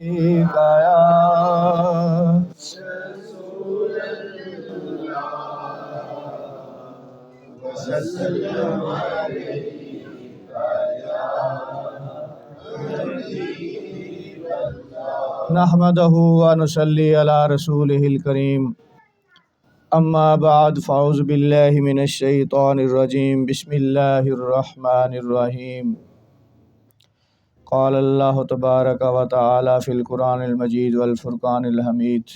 گایا نحمدہ ونصلی علی رسولہ الکریم اما بعد فاعوذ باللہ من الشیطان الرجیم بسم اللہ الرحمن الرحیم قال اللہ تبارک و تعالی فی القرآن المجید والفرقان الحمید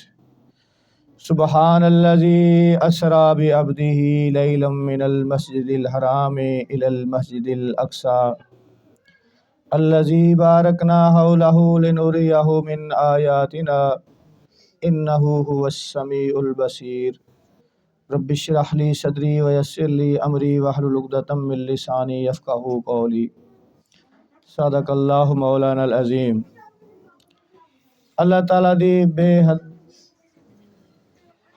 سبحان الذی اسری بعبدہ لیلا من المسجد الحرام الی المسجد الاقصی الذی بارکنا حولہ لنریہ من آیاتنا انہ هو السمیع البصیر رب اشرح لی صدری ویسر لی امری واحلل عقدۃ من لسانی یفقہوا قولی صدق اللہ مولانا العظیم۔ اللہ تعالیٰ دی بے حد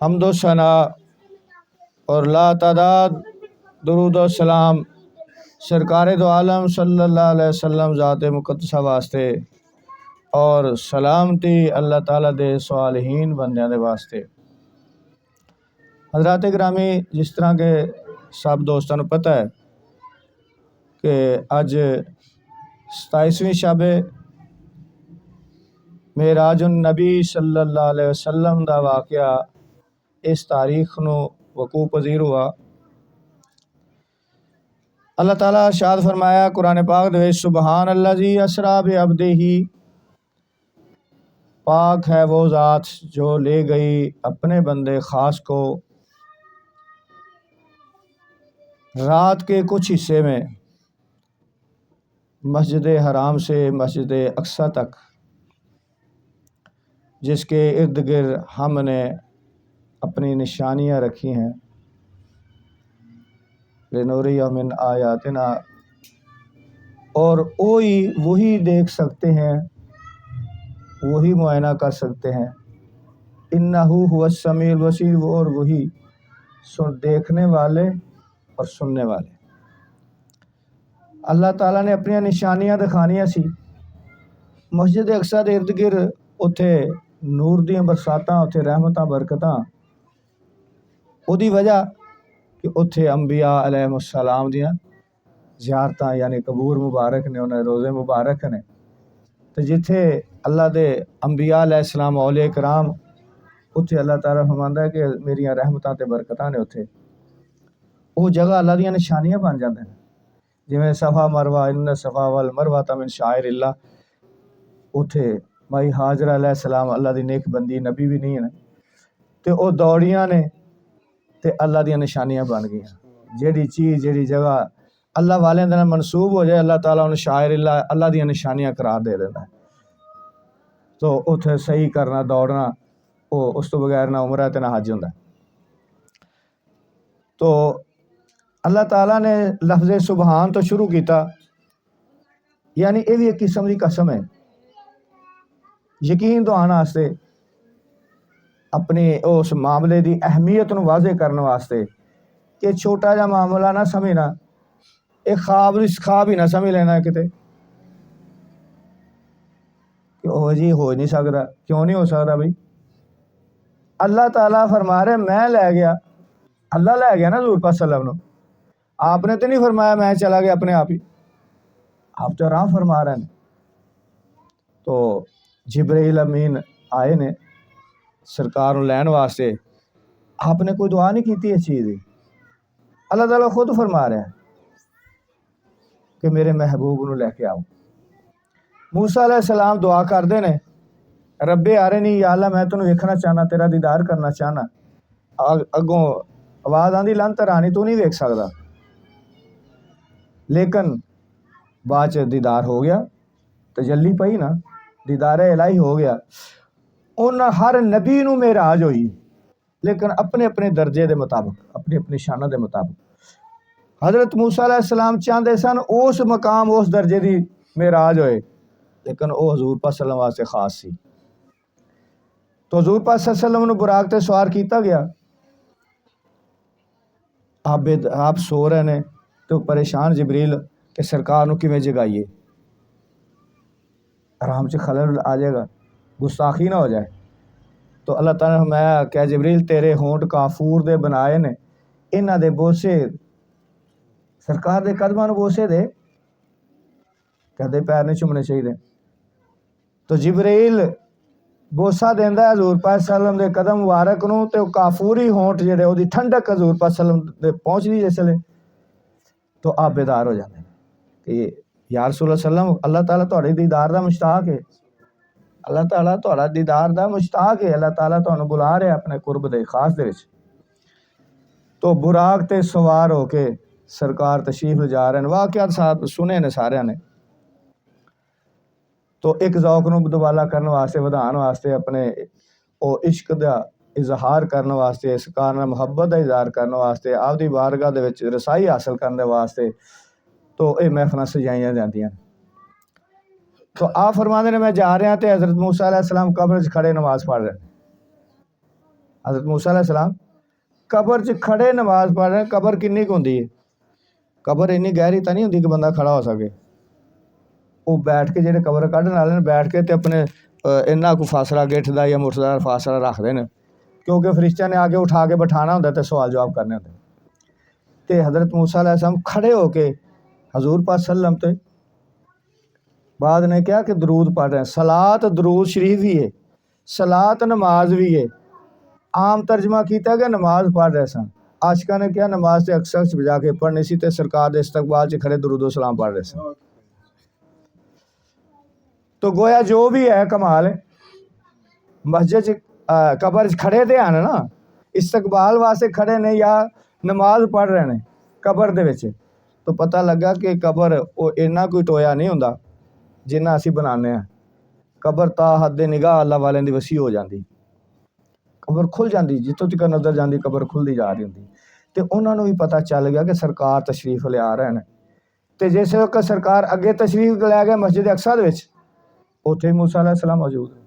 حمد و ثنا اور لا تعداد درود و سلام سرکار دو عالم صلی اللہ علیہ وسلم ذات مقدسہ واسطے اور سلامتی اللہ تعالیٰ دے صالحین بندیاں دے واسطے۔ حضرات گرامی، جس طرح کے سب دوستوں کو پتہ ہے کہ اج 27ویں شب معراج النبی صلی اللہ علیہ وسلم دا واقعہ اس تاریخ نو وقوع پذیر ہوا۔ اللہ تعالیٰ ارشاد فرمایا قرآن پاک دے وچ سبحان الذی اسری بعبدہ، پاک ہے وہ ذات جو لے گئی اپنے بندے خاص کو رات کے کچھ حصے میں مسجد حرام سے مسجد اقصی تک، جس کے ارد گرد ہم نے اپنی نشانیاں رکھی ہیں، لنریہ من آیاتنا، اور وہی دیکھ سکتے ہیں، وہی معائنہ کر سکتے ہیں۔ انہ هو السمیع البصیر، اور وہی دیکھنے والے اور سننے والے۔ اللہ تعالیٰ نے اپنی نشانیاں دکھانیاں سی مسجد اقصی دے ارد گرد، اتھے نور دیاں برساتاں، اتھے رحمتاں برکتاں، او دی وجہ کہ اتھے انبیاء علیہ السلام دیاں زیارتاں یعنی قبور مبارک نے، انہیں روزے مبارک نے، تو جتھے اللہ دے انبیاء علیہ السلام اولیاء کرام، اتھے اللہ تعالیٰ فرماندا ہے کہ میریاں رحمتاں تے برکتاں نے، اتھے وہ جگہ اللہ دیاں نشانیاں بن جاندے ہیں، جویں صفا مروہ، ان صفا والمروہ من شعائر اللہ۔ اتھے مائی ہاجرہ علیہ السلام اللہ دی نیک بندی، نبی بھی نہیں ہے، تے او دوڑیاں نے تے اللہ دیاں نشانیاں بن گئیاں۔ جیڑی چیز جیڑی جگہ اللہ والے دے نال منسوب ہو جائے، اللہ تعالیٰ انہوں شاعر اللہ دیاں نشانیاں قرار دے دیتا ہے۔ تو اتھے صحیح کرنا، دوڑنا، اس تو بغیر نہ عمرہ تے نہ حج ہوندا ہے۔ تو اللہ تعالیٰ نے لفظ سبحان تو شروع کیتا، یعنی یہ بھی ایک قسم کی قسم ہے، یقین دوانا واسطے، اپنی اس معاملے دی اہمیت نو واضح کرنے واسطے کہ چھوٹا جا معاملہ نہ سمجھنا، ایک خواب ہی نہ سمجھ لینا کتے کہ وہ جی ہو نہیں سکتا۔ کیوں نہیں ہو سکتا بھائی؟ اللہ تعالیٰ فرما رہے میں لے گیا، اللہ لے گیا نا حضور پاک صلی اللہ علیہ وسلم نو، آپ نے تو نہیں فرمایا میں چلا گیا اپنے آپ ہی، آپ تو راہ فرما رہے ہیں۔ تو جبرائیل امین آئے نے سرکار لین واسطے، آپ نے کوئی دعا نہیں کیتی اس چیز دی، اللہ تعالیٰ خود فرما رہے ہیں کہ میرے محبوب نو لے کے آؤ۔ موسیٰ علیہ السلام دعا کردے نے، رب ارنی، یا اللہ میں تینوں ویکھنا چاہنا، تیرا دیدار کرنا چاہنا۔ اگوں آواز آندی لن ترانی، تو نہیں ویکھ سکدا، لیکن بعد چ دیدار ہو گیا، تجلی پئی نا، دیدار الہی ہو گیا۔ انہاں ہر نبی نو معراج ہوئی، لیکن اپنے اپنے درجے دے مطابق، اپنی اپنی شانہ دے مطابق۔ حضرت موسیٰ علیہ السلام چاہتے سن اس مقام، اس درجے دی معراج ہوئے، لیکن وہ حضور پاک صلی اللہ علیہ وسلم واسطے خاص سی۔ تو حضور پاک صلی اللہ علیہ وسلم نو براق تے سوار کیتا گیا، آپ سو رہے نے، تو پریشان جبریل کہ سرکار نو کیویں جگائیے، آرام سے خلل آ جائے گا۔ گستاخی نہ ہو جائے. تو اللہ تعالیٰ نے فرمایا کہ جبریل تیرے ہونٹ کافور دے بنائے نے, انہاں دے بوسے سرکار دے قدماں نوں بوسے دے, کدے پیر نہیں چومنے چاہیے. تو جبریل بوسا دیندا ہے حضور پاک صلی اللہ علیہ وسلم دے قدم مبارک نوں, تے کافوری ہونٹ جڑے اودی ٹھنڈک حضور پاک صلی اللہ علیہ وسلم دے پہنچدی جسلے تو آپ بیدار ہو جاندے کہ یا رسول اللہ صلی اللہ علیہ وسلم اللہ تعالیٰ تہاڈے دیدار دا مشتاق ہے, اللہ تعالیٰ تہاڈا دیدار دا مشتاق ہے, اللہ تعالیٰ تہانوں بلا رہا ہے اپنے قرب دے خاص دے وچ. تو براق تے سوار ہو کے سرکار تشریف لے جا رہے ہیں. واقعات صاحب سنے نے سارے نے. تو ایک ذوق نوں دوبالا کرنے واسطے ودھان واسطے اپنے او عشق دا اظہار کرنے واسطے سرکار نال محبت دا اظہار کرنے واسطے آپ دی بارگاہ دے وچ رسائی حاصل کرنے واسطے تو اے محفلاں سجائیاں جاندیاں. تو آپ فرماندے نے میں جا رہا تے حضرت موسیٰ علیہ السلام قبر چ کھڑے نماز پڑھ رہے ہیں. حضرت موسیٰ علیہ السلام قبر چ کھڑے نماز پڑھ رہے ہیں. قبر کنی کو ہوندی ہے؟ قبر انی گہری تو نہیں ہوندی کہ بندہ کھڑا ہو سکے. وہ بیٹھ کے جہے قبر کڈن والے بیٹھ کے تے اپنے انہاں کو فاصلہ گٹھ دا یا مٹھ دا فاصلہ رکھتے ہیں, کیونکہ فرشتیاں نے آگے اٹھا کے بٹھانا ہوتا ہے تے سوال جواب کرنے ہوتے ہیں. تے حضرت موسیٰ علیہ السلام کھڑے ہو کے حضور پاک صلی اللہ علیہ وسلم تے بعد نے کیا کہ درود پڑھ رہے ہیں. صلاۃ درود شریف بھی ہے, صلاۃ نماز بھی ہے. عام ترجمہ کیتا کہ نماز پڑھ رہے سن. عاشقاں نے کیا نماز تے اکثر بجا کے پڑھنی سی تے سرکار دے استقبال چ کھڑے درود و سلام پڑھ رہے سن. تو گویا جو بھی ہے کمال ہے, مسجد قبر کھڑے دے آنے نا استقبال واسطے کھڑے نے یا نماز پڑھ رہے ہیں قبر دے وچ, تو پتہ لگا کہ قبر وہ اینا کوئی ٹویا نہیں ہوندا جنہ اسی بنانے ہیں. قبر تا حد نگاہ اللہ والے دی وسیع ہو جاندی, قبر کھل جاندی, جتوں تک نظر جاندی قبر کھلدی جا رہی ہوندی. تے انہاں نوں بھی پتہ چل گیا کہ سرکار تشریف لے آ رہے ہیں. تے جس وقت سرکار اگے تشریف لے گئے مسجد اقصی دے وچ, اوتھے موسیٰ علیہ السلام موجود ہیں.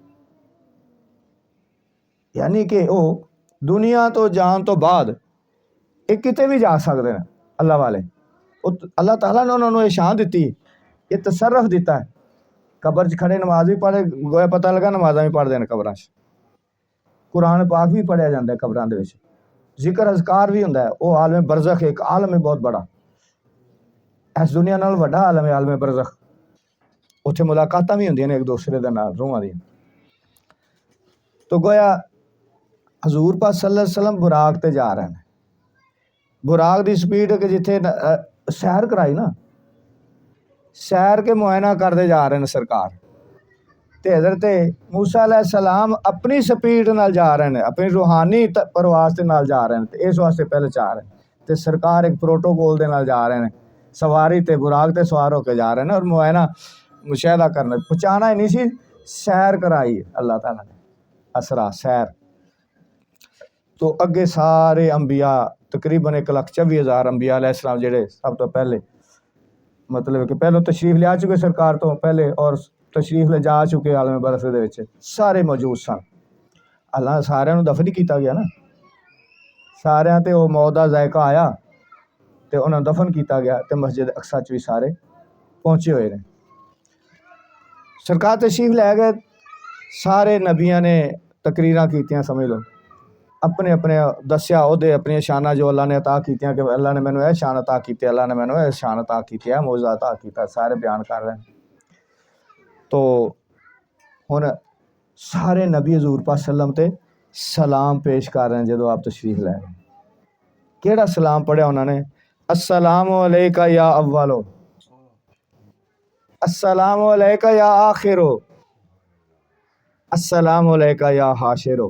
یعنی کہ وہ دنیا تو جان تو بعد ایک کتے بھی جا سکتے ہیں اللہ والے. اللہ تعالیٰ نے انہوں نے یہ شان دیتی, یہ تصرف دیتا ہے. قبر چ کھڑے نماز بھی پڑھے, گویا پتہ لگا نمازاں بھی پڑھتے ہیں قبراں چ. قرآن پاک بھی پڑھیا جاتا ہے قبراں دے وچ, ذکر اذکار بھی ہوندا ہے. وہ عالم برزخ ایک عالم ہے بہت بڑا, اس دنیا نال وڈا عالم ہے عالم برزخ. اتنے ملاقاتاں بھی ہوندیاں نے ایک دوسرے دے نال روحاں دی. تو گویا حضور پاک صلی اللہ علیہ وسلم براق تے جا رہے ہیں. براق دی سپیڈ کہ جتھے سیر کرائی نا, سیر کے معائنہ کرتے جا رہے ہیں سرکار. تے حضرت موسیٰ علیہ السلام اپنی سپیڈ نال جا رہے ہیں, اپنی روحانی پرواز دے نال جا رہے ہیں. تے اس واسطے پہلے چاہ رہے ہیں. تے سرکار ایک پروٹوکول دے نال جا رہے ہیں, سواری تے براق تے سوار ہو کے جا رہے ہیں. اور معائنہ مشاہدہ کرنا, پہنچانا ہی نہیں سی, سیر کرائی اللہ تعالیٰ نے اسرا سیر. تو اگے سارے انبیاء تقریباً 1,24,000 انبیاء علیہ السلام جڑے سب تو پہلے مطلب کہ پہلو تشریف لے آ چکے سرکار تو پہلے, اور تشریف لے جا چکے عالم برزخ دے وچ سارے موجود سن. اللہ سارے نوں دفن کیتا گیا نا, سارے تے وہ موت دا ذائقہ آیا تے انہاں نوں دفن کیتا گیا. تے مسجد اقصی چ بھی سارے پہنچے ہوئے نے. سرکار تشریف لے گئے, سارے نبیاں نے تقریراں کیتیاں, سمجھ لو اپنے اپنے دسیا عہدے اپنی شانہ جو اللہ نے عطا کیتیاں کہ اللہ نے مینوں اے شان عطا کیتی, اللہ نے مینوں اے شان عطا کیتی ہے, معجزہ عطا کیتا, سارے بیان کر رہے ہیں. تو ہن سارے نبی حضور پاک صلی اللہ علیہ وسلم تے سلام پیش کر رہے ہیں. جدو آپ تشریف لے گئے کیڑا سلام پڑھیا انہوں نے؟ السلام علیکہ یا اولو, السلام علیکہ یا آخرو, السلام علیکہ یا حاشرو.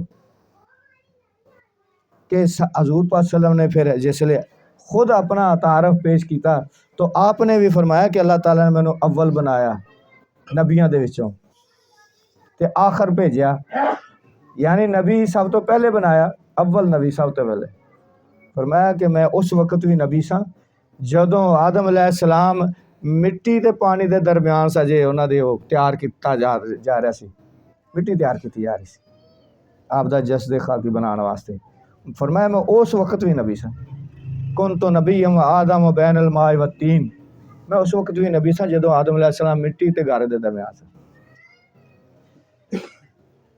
کہ حضور پاک صلی اللہ علیہ وسلم نے پھر جس لئے خود اپنا تعارف پیش کیتا تو آپ نے بھی فرمایا کہ اللہ تعالیٰ نے مینوں اول بنایا نبیاں دے وچوں تے آخر بھیجیا, یعنی نبی سب تو پہلے بنایا, اول نبی سب تو پہلے. فرمایا کہ میں اس وقت بھی نبی ساں جدوں آدم علیہ السلام مٹی تے پانی دے درمیان سجے انہاں دے تیار کیتا جا رہا سی, مٹی تیار کیتی جا رہی سی آپ دا جسد خاکی بنانے واسطے. فرمایا میں اس وقت بھی نبی ساں, کنت نبیا و آدم و بین الماء والتین, میں اس وقت بھی نبی ساں جدوں آدم علیہ السلام مٹی تے گارے دے درمیان سا.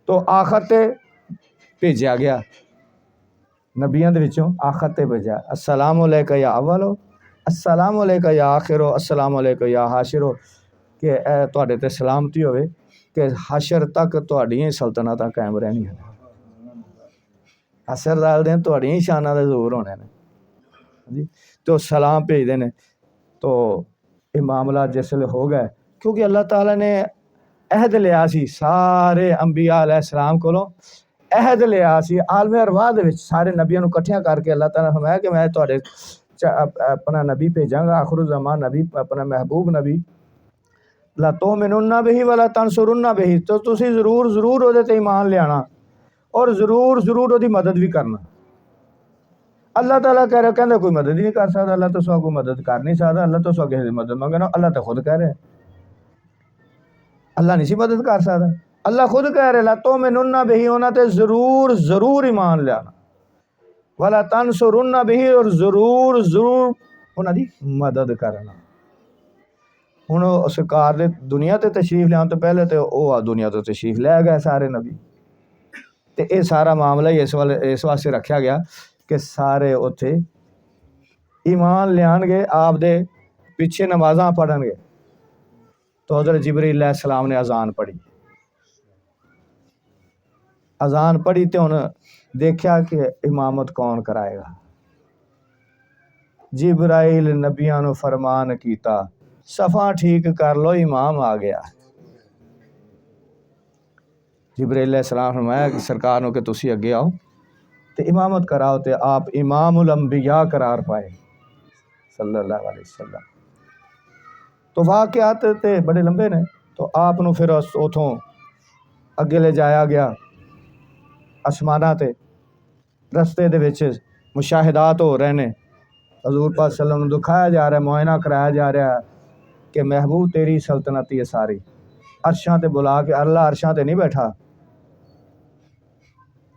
تو آخر تے بھیجا گیا نبیاں دے وچوں آخر تے بھیجا السلام علیکہ یا اولو السلام علیکہ یا آخرو السلام علیکہ یا حاشرو کہ اے تواڈے تے سلامتی ہوئے کہ حشر تک تواڈیاں سلطنتاں قائم رہنیاں حشر دال دن تواڈیاں شاناں دے ظہور ہونے نے جی تو سلام بھیجدے نے تو یہ معاملہ جسل ہو گئے کیونکہ اللہ تعالیٰ نے عہد لیا سی سارے انبیاء علیہ السلام کولوں عہد لیا سی عالم ارواح دے وچ سارے نبیاں نوں کٹھیاں کر کے اللہ تعالیٰ نے فرمایا کہ میں تواڈے اپنا نبی بھیجاں گا آخر الزمان نبی اپنا محبوب نبی لا تؤمنن بہ ولا تنصرن بہ تو تسی ضرور ضرور وہ تے ایمان لے آنا اور ضرور ضرور وہ مدد بھی کرنا اللہ تعالیٰ کہہ رہا کہندے کوئی مدد ہی نہیں کر سکتا اللہ تو سو کوئی مدد کر نہیں سکتا اللہ تو سو کسی دی مدد منگنا اللہ تو خود کہہ رہے اللہ نہیں سی مدد کر سکتا اللہ خود کہہ رہے لا تؤمنن بہ انہاں تے ضرور ضرور ایمان لے آنا ولا تنصرن بہ اور ضرور ضرور انہاں دی مدد کرنا ہن سرکار دے دنیا تے تشریف لیان تو پہلے تے او دنیا تو تشریف لے گئے سارے نبی تے اے سارا معاملہ ہی اس واسطے رکھیا گیا کہ سارے اتھے ایمان لیان گے آپ دے پیچھے نمازاں پڑھن گے تو حضرت جبریل علیہ السلام نے اذان پڑھی تے انہوں دیکھا کہ امامت کون کرائے گا جبرائیل نبیاں نو فرمان کیتا صفاں ٹھیک کر لو امام آ گیا جبرائیل علیہ السلام فرمایا کہ سرکار نو کہ تسی اگے آؤ تے امامت کراؤ تے آپ امام الانبیاء قرار پائے صلی اللہ علیہ وسلم تو واقعات تے بڑے لمبے نے تو آپ نو پھر اتھوں اگے لے جایا گیا آسماناں تے رستے دے وچ مشاہدات ہو رہے نے حضور پاک صلی اللہ علیہ وسلم نو دکھایا جا رہا ہے معائنہ کرایا جا رہا ہے کہ محبوب تیری سلطنت ہے ساری عرشاں تے بلا کے اللہ عرشاں تے نہیں بیٹھا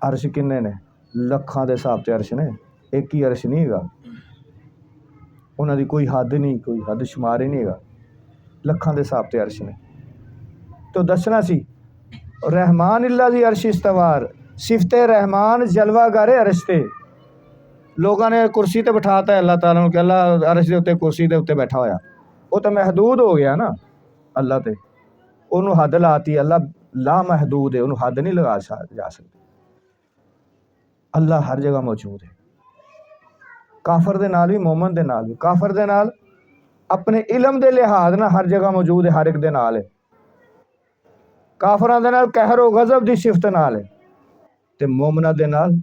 عرش کنے نے لکھاں دے حساب تے عرش نے ایک ہی عرش نہیں گا انہاں دی کوئی حد نہیں کوئی حد شمار ہی نہیں گا لکھاں دے حساب تے عرش نے تو دسنا سی رحمان اللہ دی عرش استوار صفت رحمان جلوہ گارے عرش تے لوگاں نے کرسی تے بٹھاتا ہے اللہ تعالیٰ کہ اللہ عرش دے اتنے کرسی دے اتنے بیٹھا ہویا وہ تو محدود ہو گیا نا اللہ تے انہوں حد لاتی اللہ لا محدود ہے انہوں حد نہیں لگا جا سکتی اللہ ہر جگہ موجود ہے کافر دے نال بھی مومن دے نال بھی کافر دے نال اپنے علم دے لحاظ نہ ہر جگہ موجود ہے ہر ایک دے نال ہے کافراں دے نال قہر و غضب دی صفت نال ہے تے مومناں دے نال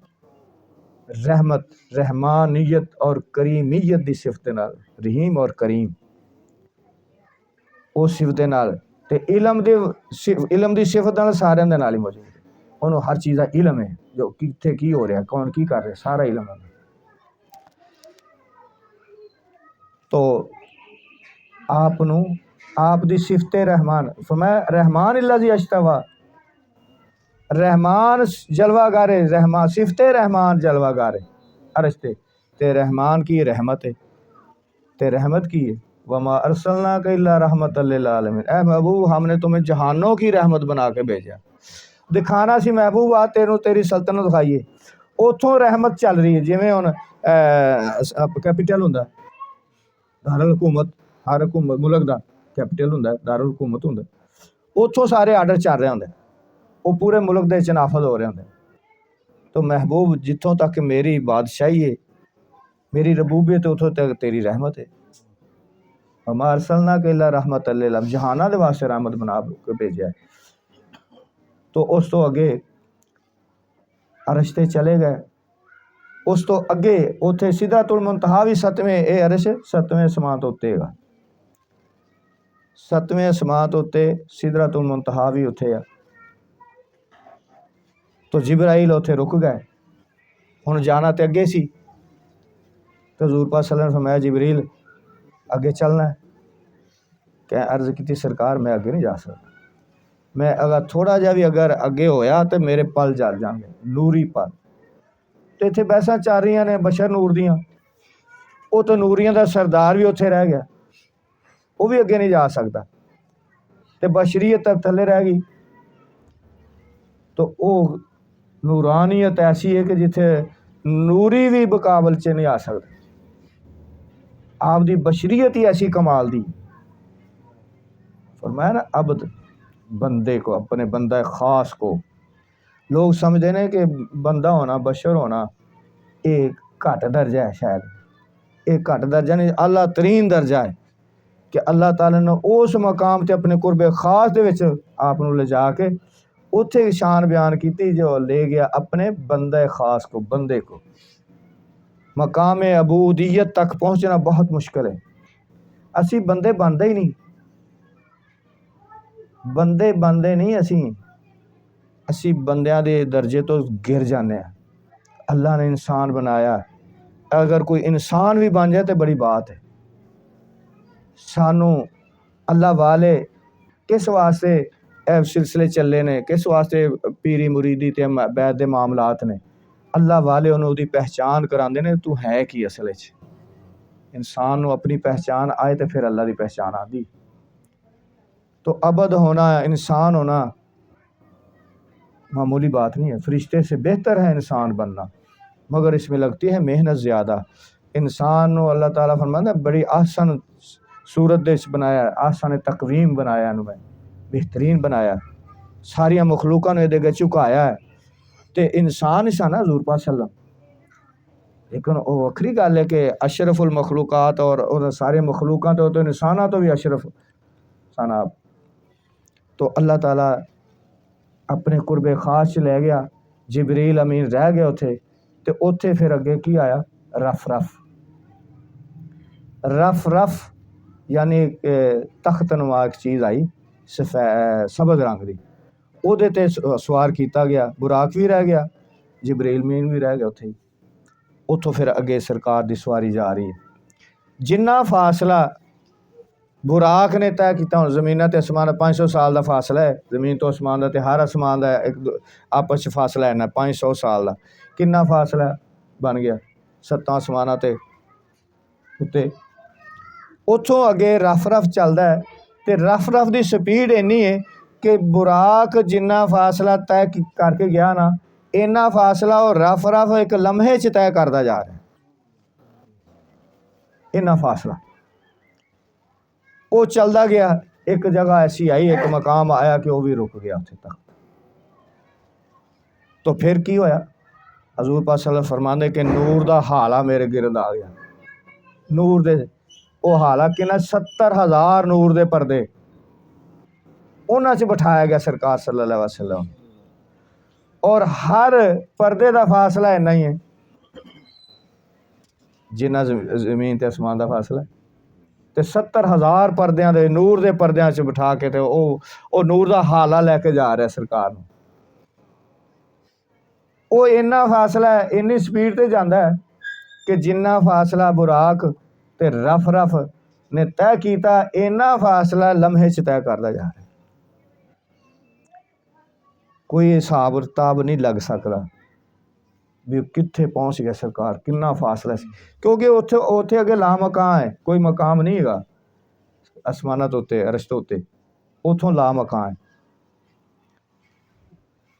رحمت رحمانیت اور کریمیت دی صفت نال رحیم اور کریم او صفت نال تے علم دی صفت نال سارے دے نال ہی موجود ہے انہوں ہر چیز دا علم ہے جو کتھے کی ہو رہا ہے کون کی کر رہا ہے سارا علم ہے تو آپ دی صفت رحمان فرمایا رحمان اللہ دی اشتوا رحمان جلوہ گارے رحمان صفت رحمان جلوہ گارے عرش تے رحمان کی رحمت ہے تے رحمت کی ہے وما ارسلناک الا رحمت للعالمین اے محبوب ہم نے تمہیں جہانوں کی رحمت بنا کے بھیجا دکھانا سی محبوب آ تیری سلطنت دکھائیے اتھوں رحمت چل رہی ہے جویں ہن کیپٹل ہوندا دارالحکومت ہر حکومت ملک دا کیپٹل ہوندا دارالحکومت ہوندا اتھوں سارے آرڈر چل رہے ہوندے وہ پورے ملک دے نافذ ہو رہے ہوندے تو محبوب جتوں تک میری بادشاہی ہے میری ربوبیت ہے اتوں تک تیری رحمت ہے وما ارسلناک الا رحمت للعالمین جہاناں دے واسطے رحمت بنا کے بھیجا ہے تو اس تو اگے عرش تے چلے گئے اس تو اگے اتھے سدرۃ المنتہا بھی ستویں اے عرش ستویں اسمان تو اتے گا ستویں اسمان تو اتے سدرۃ المنتہا بھی اتھے ہے تو جبرائیل اتھے رک گئے ہن جانا تے اگے سی تو حضور پاک صلی اللہ علیہ وسلم فرمایا جبریل اگے چلنا ہے کہ عرض کی سرکار میں اگے نہیں جا سکتا میں اگر تھوڑا جا بھی اگر اگے ہویا تو میرے پل جل جان گے نوری پل تو اتنے بحثاں چل رہی نے بشر نور دیاں وہ تو نوریاں دا سردار بھی اتنے رہ گیا وہ بھی اگے نہیں جا سکتا تو بشریت تک تھلے رہ گئی تو وہ نورانیت ایسی ہے کہ جتھے نوری بھی مقابل چ نہیں آ سکتا. آپ دی بشریت ہی ایسی کمال دی. فرمایا نا عبد بندے کو، اپنے بندہ خاص کو لوگ سمجھتے ہیں کہ بندہ ہونا، بشر ہونا ایک گھٹ درجہ ہے. شاید ایک گھٹ درجہ نہیں، اعلیٰ ترین درجہ ہے کہ اللہ تعالیٰ نے اس مقام تے اپنے قرب خاص دے وچ آپ لے جا کے اتھے شان بیان کیتی جو لے گیا اپنے بندہ خاص کو، بندے کو. مقام عبودیت تک پہنچنا بہت مشکل ہے. اسی بندے بنتے ہی نہیں، بندے نہیں اسی بندیاں دے درجے تو گر جانے ہیں. اللہ نے انسان بنایا، اگر کوئی انسان بھی بن جائے تو بڑی بات ہے. سانو اللہ والے کس واسطے اے سلسلے چلے نے، کس واسطے پیری مریدی تے بیعت دے معاملات نے. اللہ والے انہوں دی پہچان کراندے نے تو ہے کی اصل وچ. انسان نو اپنی پہچان آئے تو پھر اللہ دی پہچان آدی. تو عبد ہونا، انسان ہونا معمولی بات نہیں ہے. فرشتے سے بہتر ہے انسان بننا، مگر اس میں لگتی ہے محنت زیادہ. انسان نو اللہ تعالیٰ فرماتا ہے بڑی آسان صورت دے بنایا، آسان تقویم بنایا، انہوں میں بہترین بنایا، ساریا مخلوقاں نو دے چکایا ہے. تے انسان ہی سا نا حضور پاک صلی اللہ علیہ وسلم. لیکن وہ وکری گل ہے کہ اشرف المخلوقات اور سارے مخلوقات تو انساناں تو بھی اشرف سنا. تو اللہ تعالیٰ اپنے قرب خاص چ لے گیا. جبریل امین رہ گیا اتھے، تے اتھے پھر اگے کی آیا؟ رف یعنی تخت نما ایک چیز آئی سبز رنگ دی، او دے تے سوار کیتا گیا. براق بھی رہ گیا، جبریل امین بھی رہ گیا اتھے ہی. اتھوں پھر اگے سرکار دی سواری جا رہی ہے. جنہ فاصلہ براق نے طے کیتا، ہوں زمینہ تے آسمان 500 سال دا فاصلہ ہے. زمین تو آسمان دا تے ہر آسمان دا ایک آپس فاصلہ ہے نا 500 سال دا. کنا فاصلہ بن گیا 7 آسمانہ تے اتے. اتھوں اگے رف چلدا ہے تے رف دی سپیڈ اینی ہے کہ براق جنہ فاصلہ طے کر کے گیا نا، اینا فاصلہ اور رف ایک لمحے چ طے کردا جا رہا ہے. اینا فاصلہ وہ چلدا گیا. ایک جگہ ایسی آئی، ایک مقام آیا کہ وہ بھی رک گیا اتنے تک. تو پھر کی ہویا؟ حضور پاک صلی اللہ علیہ وسلم فرماندے کہ نور دا حالہ میرے گرد آ گیا. نور دے وہ حالہ کنا 70,000 نور دے پردے انہاں چ بٹھایا گیا سرکار صلی اللہ علیہ وسلم. اور ہر پردے دا فاصلہ اتنا ہی ہے جنہ زمین تے آسمان دا فاصلہ ہے. تے 70,000 پردیاں دے نور دے پردیاں چ بٹھا کے تے او نور دا حالہ لے کے جا رہا ہے سرکار نو. وہ اینا فاصلہ ہے، اینی سپیڈ تے جاندا ہے کہ جنہ فاصلہ براق تے رف نے طے کیتا، اینا فاصلہ لمحے چ طے کردا جا رہا ہے. کوئی حساب کتاب نہیں لگ سکتا بھی کتھے پہنچ گیا سرکار، کنا فاصلہ سی. کیونکہ اتھے اگے لا مکان ہے، کوئی مقام نہیں ہے آسمانہ تو اتنے عرش تو اتنے، اتھوں لا مکان ہے.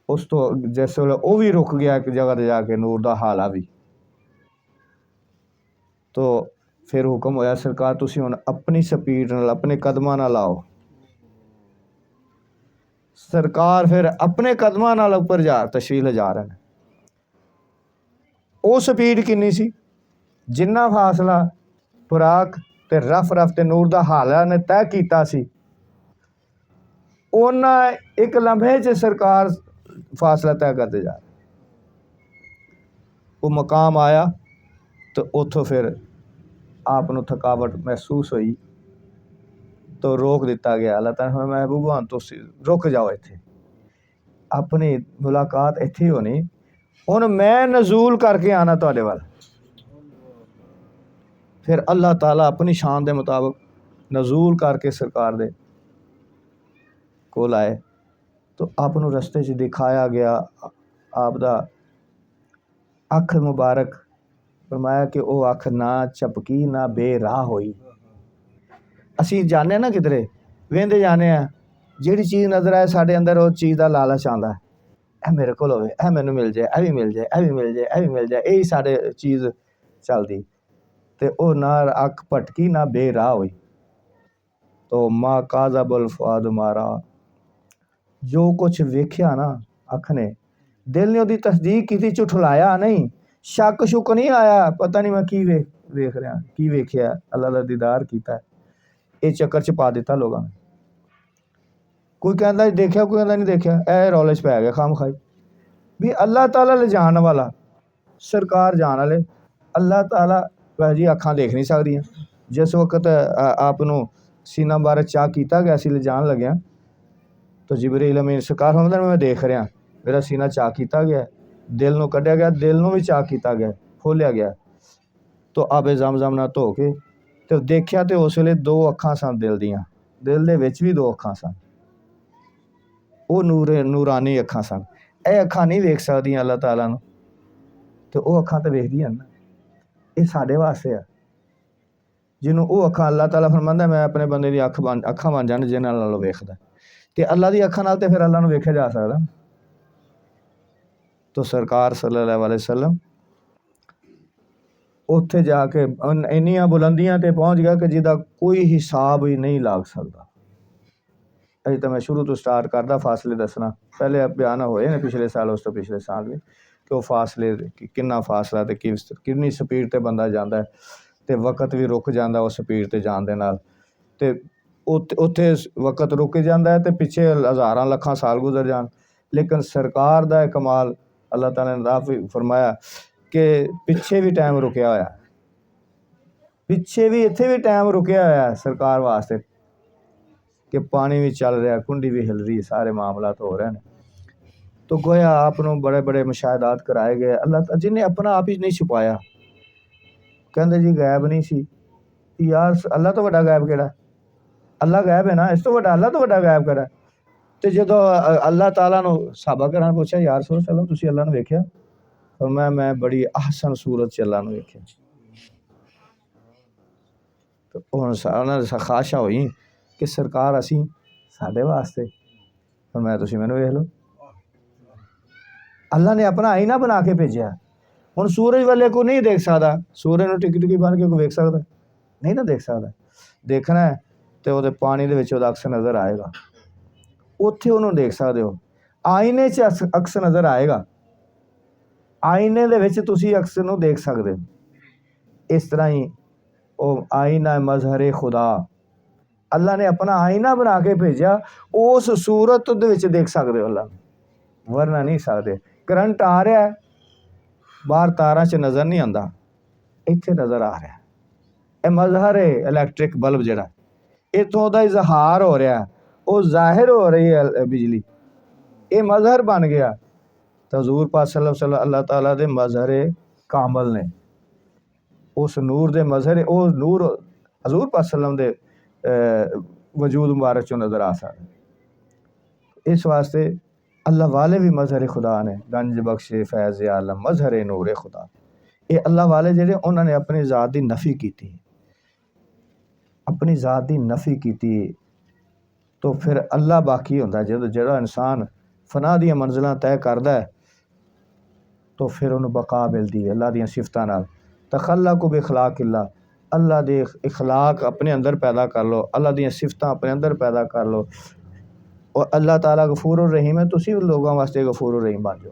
اس تو جیسے وہ بھی رک گیا ایک جگہ تے جا کے نور دا حالہ بھی. تو پھر حکم ہویا سرکار تسی ہن اپنی سپیڈ نال اپنے قدماں نال آؤ. سرکار پھر اپنے قدماں نال اوپر جا تشریف لے جا رہے ہیں. وہ سپیڈ کنی سی؟ جنہ فاصلہ براق تے رف تے نور دا حالہ نے طے کیتا سی، اونا ایک لمحے چ سرکار فاصلہ طے کرتے جا رہے. وہ مقام آیا تو اتھوں پھر آپ کو تھکاوٹ محسوس ہوئی تو روک دیتا گیا. اللہ تعالیٰ محبوبان تو رک جاؤ اتھے، اپنی ملاقات اتھے ہی ہونی، ہن میں نزول کر کے آنا تواڈے وال. پھر اللہ تعالیٰ اپنی شان دے مطابق نزول کر کے سرکار دے کول آئے. تو آپ نو رستے چ دکھایا گیا آپ دا اکھ مبارک. فرمایا کہ وہ اکھ نہ چپکی نہ بے راہ ہوئی. اسی جانے نا کدھرے وہندے جانے ہیں، جیڑی چیز نظر آئے ساڈے اندر وہ چیز دا لالچ آندا ہے. ਇਹ ਮੇਰੇ ਕੋਲ ਹੋਵੇ, ਇਹ ਮੈਨੂੰ ਮਿਲ ਜਾਏ, ਇਹ ਵੀ ਮਿਲ ਜਾਏ, ਇਹ ਵੀ ਮਿਲ ਜਾਏ, ਇਹ ਵੀ ਮਿਲ ਜਾਏ, ਇਹੀ ਸਾਡੇ ਚੀਜ਼ ਚੱਲਦੀ। ਤੇ ਉਹ ਨਾ ਅੱਖ ਭਟਕੀ ਨਾ ਬੇਰਾਹ ਹੋਈ। ਤੋ ਮਾ ਕਾਜ਼ਬੁਲ ਫੁਆਦ ਮਾਰਾ, ਜੋ ਕੁਛ ਵੇਖਿਆ ਨਾ ਅੱਖ ਨੇ, ਦਿਲ ਨੇ ਉਹਦੀ ਤਸਦੀਕ ਕੀਤੀ, ਝੁਠਲਾਇਆ ਨਹੀਂ, ਸ਼ੱਕ ਸ਼ੁਕ ਨਹੀਂ ਆਇਆ, ਪਤਾ ਨਹੀਂ ਮੈਂ ਕੀ ਵੇਖ ਰਿਹਾ, ਕੀ ਵੇਖਿਆ, ਅੱਲਾ ਦਾ ਦੀਦਾਰ ਕੀਤਾ। ਇਹ ਚੱਕਰ 'ਚ ਪਾ ਦਿੱਤਾ ਲੋਕਾਂ ਨੇ। ਕੋਈ ਕਹਿੰਦਾ ਦੇਖਿਆ, ਕੋਈ ਕਹਿੰਦਾ ਨਹੀਂ ਦੇਖਿਆ, ਇਹ ਰੌਲੇ 'ਚ ਪੈ ਗਿਆ ਖਾਮ ਖਾਈ ਵੀ ਅੱਲਾਹ ਤਾਲਾ ਲਿਜਾਣ ਵਾਲਾ, ਸਰਕਾਰ ਜਾਣ ਵਾਲੇ। ਅੱਲਾਹ ਤਾਲਾ ਜੀ ਅੱਖਾਂ ਦੇਖ ਨਹੀਂ ਸਕਦੀਆਂ। ਜਿਸ ਵਕਤ ਆਪ ਨੂੰ ਸੀਨਾ ਮੁਬਾਰਕ ਚਾਹ ਕੀਤਾ ਗਿਆ ਸੀ ਲਿਜਾਣ ਲੱਗਿਆ, ਤਾਂ ਜਿਬਰੀਲ ਅਮੀਨ ਸਰਕਾਰ ਫਰਮਾਉਂਦੇ ਮੈਂ ਦੇਖ ਰਿਹਾ, ਮੇਰਾ ਸੀਨਾ ਚਾਹ ਕੀਤਾ ਗਿਆ, ਦਿਲ ਨੂੰ ਕੱਢਿਆ ਗਿਆ, ਦਿਲ ਨੂੰ ਵੀ ਚਾਹ ਕੀਤਾ ਗਿਆ, ਖੋਲਿਆ ਗਿਆ। ਤਾਂ ਆਬੇ ਜ਼ਮਜ਼ਮ ਨਾਲ ਧੋ ਕੇ ਤੇ ਦੇਖਿਆ, ਤੇ ਉਸ ਵੇਲੇ 2 ਅੱਖਾਂ ਸਨ ਦਿਲ ਦੀਆਂ, ਦਿਲ ਦੇ ਵਿੱਚ ਵੀ 2 ਅੱਖਾਂ ਸਨ, ਉਹ ਨੂਰਾਨੀ ਅੱਖਾਂ ਸਨ। ਇਹ ਅੱਖਾਂ ਨਹੀਂ ਵੇਖ ਸਕਦੀਆਂ ਅੱਲਾਹ ਤਾਲਾ ਨੂੰ, ਤੇ ਉਹ ਅੱਖਾਂ ਤਾਂ ਵੇਖਦੀਆਂ ਨਾ। ਇਹ ਸਾਡੇ ਵਾਸਤੇ ਆ, ਜਿਹਨੂੰ ਉਹ ਅੱਖਾਂ ਅੱਲਾਹ ਤਾਲਾ ਫਰਮਾਉਂਦਾ ਮੈਂ ਆਪਣੇ ਬੰਦੇ ਦੀ ਅੱਖਾਂ ਬਣ ਜਾਣ ਜਿਹਨਾਂ ਨਾਲ ਉਹ ਵੇਖਦਾ। ਤੇ ਅੱਲਾ ਦੀ ਅੱਖਾਂ ਨਾਲ ਤੇ ਫਿਰ ਅੱਲਾ ਨੂੰ ਵੇਖਿਆ ਜਾ ਸਕਦਾ। ਤਾਂ ਸਰਕਾਰ ਸੱਲੱਲਾਹੁ ਅਲੈਹਿ ਵਸੱਲਮ ਉੱਥੇ ਜਾ ਕੇ ਇੰਨੀਆਂ ਬੁਲੰਦੀਆਂ ਤੇ ਪਹੁੰਚ ਗਿਆ ਕਿ ਜਿਹਦਾ ਕੋਈ ਹਿਸਾਬ ਹੀ ਨਹੀਂ ਲੱਗ ਸਕਦਾ। ਅਜੇ ਤਾਂ ਮੈਂ ਸ਼ੁਰੂ ਤੋਂ ਸਟਾਰਟ ਕਰਦਾ ਫਾਸਲੇ ਦੱਸਣਾ, ਪਹਿਲੇ ਬਿਆਨ ਹੋਏ ਨੇ ਪਿਛਲੇ ਸਾਲ, ਉਸ ਤੋਂ ਪਿਛਲੇ ਸਾਲ ਵੀ, ਕਿ ਉਹ ਫਾਸਲੇ ਕਿੰਨਾ ਫਾਸਲਾ ਤੇ ਕਿੰਨੀ ਸਪੀਡ 'ਤੇ ਬੰਦਾ ਜਾਂਦਾ, ਅਤੇ ਵਕਤ ਵੀ ਰੁਕ ਜਾਂਦਾ ਉਸ ਸਪੀਡ 'ਤੇ ਜਾਣ ਦੇ ਨਾਲ। ਅਤੇ ਉੱਥੇ ਵਕਤ ਰੁਕ ਜਾਂਦਾ ਹੈ, ਅਤੇ ਪਿੱਛੇ ਹਜ਼ਾਰਾਂ ਲੱਖਾਂ ਸਾਲ ਗੁਜ਼ਰ ਜਾਣ। ਲੇਕਿਨ ਸਰਕਾਰ ਦਾ ਇਹ ਕਮਾਲ ਅੱਲਾਹ ਤਾਲਾ ਨੇ ਰਾਹ ਫਰਮਾਇਆ ਕਿ ਪਿੱਛੇ ਵੀ ਟਾਈਮ ਰੁਕਿਆ ਹੋਇਆ, ਪਿੱਛੇ ਵੀ ਇੱਥੇ ਵੀ ਟਾਈਮ ਰੁਕਿਆ ਹੋਇਆ ਸਰਕਾਰ ਵਾਸਤੇ, ਕਿ ਪਾਣੀ ਵੀ ਚੱਲ ਰਿਹਾ, ਕੁੰਡੀ ਵੀ ਹਿਲ ਰਹੀ, ਸਾਰੇ ਮਾਮਲਾਤ ਹੋ ਰਹੇ ਨੇ। ਤਾਂ ਗੋਇਆ ਆਪ ਨੂੰ ਬੜੇ ਬੜੇ ਮੁਸ਼ਾਹਦਾਤ ਕਰਾਏ ਗਏ। ਅੱਲਾਹ ਜਿਹਨੇ ਆਪਣਾ ਆਪ ਹੀ ਨਹੀਂ ਛੁਪਾਇਆ। ਕਹਿੰਦੇ ਜੀ ਗਾਇਬ ਨਹੀਂ ਸੀ, ਯਾਰ ਅੱਲਾਹ ਤੋਂ ਵੱਡਾ ਗਾਇਬ ਕਿਹੜਾ? ਅੱਲਾਹ ਗਾਇਬ ਹੈ ਨਾ, ਇਸ ਤੋਂ ਵੱਡਾ ਅੱਲਾਹ ਤੋਂ ਵੱਡਾ ਗਾਇਬ ਕਿਹੜਾ? ਤੇ ਜਦੋਂ ਅੱਲਾਹ ਤਾਲਾ ਨੂੰ ਸਾਹਬਾ ਕਰਾਂ ਪੁੱਛਿਆ ਯਾਰ ਰਸੂਲ ਸੱਲਮ ਤੁਸੀਂ ਅੱਲਾਹ ਨੂੰ ਵੇਖਿਆ? ਫਰਮਾਇਆ ਮੈਂ ਬੜੀ ਅਹਸਨ ਸੂਰਤ 'ਚ ਅੱਲਾਹ ਨੂੰ ਵੇਖਿਆ। ਤੇ ਹੁਣ ਉਹਨਾਂ ਦੀ ਖਾਸ਼ਾ ਹੋਈ ਕਿ ਸਰਕਾਰ ਅਸੀਂ ਸਾਡੇ ਵਾਸਤੇ, ਫਰਮਾਇਆ ਤੁਸੀਂ ਮੈਨੂੰ ਵੇਖ ਲਓ। ਅੱਲਾਹ ਨੇ ਆਪਣਾ ਆਈਨਾ ਬਣਾ ਕੇ ਭੇਜਿਆ। ਹੁਣ ਸੂਰਜ ਵਾਲੇ ਕੋ ਨਹੀਂ ਦੇਖ ਸਕਦਾ, ਸੂਰਜ ਨੂੰ ਟਿਕੀ ਟਿਕੀ ਬਣ ਕੇ ਕੋਈ ਵੇਖ ਸਕਦਾ ਨਹੀਂ ਨਾ, ਦੇਖ ਸਕਦਾ। ਦੇਖਣਾ ਹੈ ਤੇ ਉਹਦੇ ਪਾਣੀ ਦੇ ਵਿੱਚ ਉਹਦਾ ਅਕਸ ਨਜ਼ਰ ਆਏਗਾ, ਉੱਥੇ ਉਹਨੂੰ ਦੇਖ ਸਕਦੇ ਹੋ। ਆਈਨੇ 'ਚ ਅਕਸ ਨਜ਼ਰ ਆਏਗਾ, ਆਈਨੇ ਦੇ ਵਿੱਚ ਤੁਸੀਂ ਅਕਸ ਨੂੰ ਦੇਖ ਸਕਦੇ ਹੋ। ਇਸ ਤਰ੍ਹਾਂ ਹੀ ਉਹ ਆਈਨਾ ਮਜ਼ਹਰ ਖੁਦਾ, ਅੱਲਾਹ ਨੇ ਆਪਣਾ ਆਈਨਾ ਬਣਾ ਕੇ ਭੇਜਿਆ, ਉਸ ਸੂਰਤ ਦੇ ਵਿੱਚ ਦੇਖ ਸਕਦੇ ਹੋ ਅੱਲਾਹ, ਵਰਨਾ ਨਹੀਂ ਸਕਦੇ। ਕਰੰਟ ਆ ਰਿਹਾ ਬਾਹਰ ਤਾਰਾਂ 'ਚ ਨਜ਼ਰ ਨਹੀਂ ਆਉਂਦਾ, ਇੱਥੇ ਨਜ਼ਰ ਆ ਰਿਹਾ। ਇਹ ਮਜ਼ਹਰ ਹੈ ਇਲੈਕਟ੍ਰਿਕ ਬਲਬ ਜਿਹੜਾ, ਇੱਥੋਂ ਉਹਦਾ ਇਜ਼ਹਾਰ ਹੋ ਰਿਹਾ, ਉਹ ਜ਼ਾਹਿਰ ਹੋ ਰਹੀ ਹੈ ਬਿਜਲੀ, ਇਹ ਮਜ਼ਹਰ ਬਣ ਗਿਆ। ਤਾਂ ਹਜ਼ੂਰ ਪਾਕ ਸੱਲੱਲਾਹੁ ਅਲੈਹਿ ਵਸੱਲਮ ਅੱਲਾਹ ਤਾਲਾ ਦੇ ਮਜ਼ਹਰ ਕਾਮਲ ਨੇ, ਉਸ ਨੂਰ ਦੇ ਮਜ਼ਹਰ, ਉਹ ਨੂਰ ਹਜ਼ੂਰ ਪਾਕ ਸੱਲੱਲਾਹੁ ਅਲੈਹਿ ਵਸੱਲਮ ਦੇ ਵਜੂਦ ਮੁਬਾਰਕ 'ਚੋਂ ਨਜ਼ਰ ਆ ਸਕਦਾ। ਇਸ ਵਾਸਤੇ ਅੱਲਾਹ ਵਾਲੇ ਵੀ ਮਜ਼ਹਰ ਖੁਦਾ ਨੇ, ਗੰਜ ਬਖਸ਼ੇ ਫੈਜ਼ ਆਲਮ ਮਜ਼ਹਰ ਨੂਰ ਖੁਦਾ। ਇਹ ਅੱਲਾਹ ਵਾਲੇ ਜਿਹੜੇ ਉਹਨਾਂ ਨੇ ਆਪਣੀ ਜ਼ਾਤ ਦੀ ਨਫੀ ਕੀਤੀ, ਆਪਣੀ ਜ਼ਾਤ ਦੀ ਨਫੀ ਕੀਤੀ, ਤਾਂ ਫਿਰ ਅੱਲਾਹ ਬਾਕੀ ਹੁੰਦਾ। ਜਦੋਂ ਜਿਹੜਾ ਇਨਸਾਨ ਫਨਾਹ ਦੀਆਂ ਮੰਜ਼ਿਲਾਂ ਤੈਅ ਕਰਦਾ ਹੈ, ਤਾਂ ਫਿਰ ਉਹਨੂੰ ਬਕਾ ਮਿਲਦੀ ਹੈ ਅੱਲਾਹ ਦੀਆਂ ਸਿਫਤਾਂ ਨਾਲ। ਤਖੱਲਕੂ ਬਿਖਲਾਕ ਅੱਲਾਹ, ਅੱਲਾਹ ਦੇ ਇਖਲਾਕ ਆਪਣੇ ਅੰਦਰ ਪੈਦਾ ਕਰ ਲਓ, ਅੱਲਾਹ ਦੀਆਂ ਸਿਫਤਾਂ ਆਪਣੇ ਅੰਦਰ ਪੈਦਾ ਕਰ ਲਓ। ਔਰ ਅੱਲਾਹ ਤਾਲਾ ਗਫੂਰ ਰਹੀਮ ਹੈ, ਤੁਸੀਂ ਵੀ ਲੋਕਾਂ ਵਾਸਤੇ ਗਫੂਰ ਰਹੀਮ ਬਣ ਜਾਓ,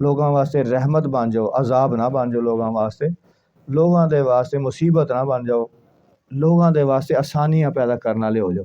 ਲੋਕਾਂ ਵਾਸਤੇ ਰਹਿਮਤ ਬਣ ਜਾਓ, ਅਜ਼ਾਬ ਨਾ ਬਣ ਜਾਓ ਲੋਕਾਂ ਵਾਸਤੇ, ਲੋਕਾਂ ਦੇ ਵਾਸਤੇ ਮੁਸੀਬਤ ਨਾ ਬਣ ਜਾਓ, ਲੋਕਾਂ ਦੇ ਵਾਸਤੇ ਆਸਾਨੀਆਂ ਪੈਦਾ ਕਰਨ ਵਾਲੇ ਹੋ ਜਾਓ,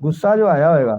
ਗੁੱਸਾ ਜੋ ਆਇਆ ਹੋਏਗਾ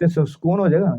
ਤੇ ਸਕੂਨ ਹੋ ਜਾਏਗਾ।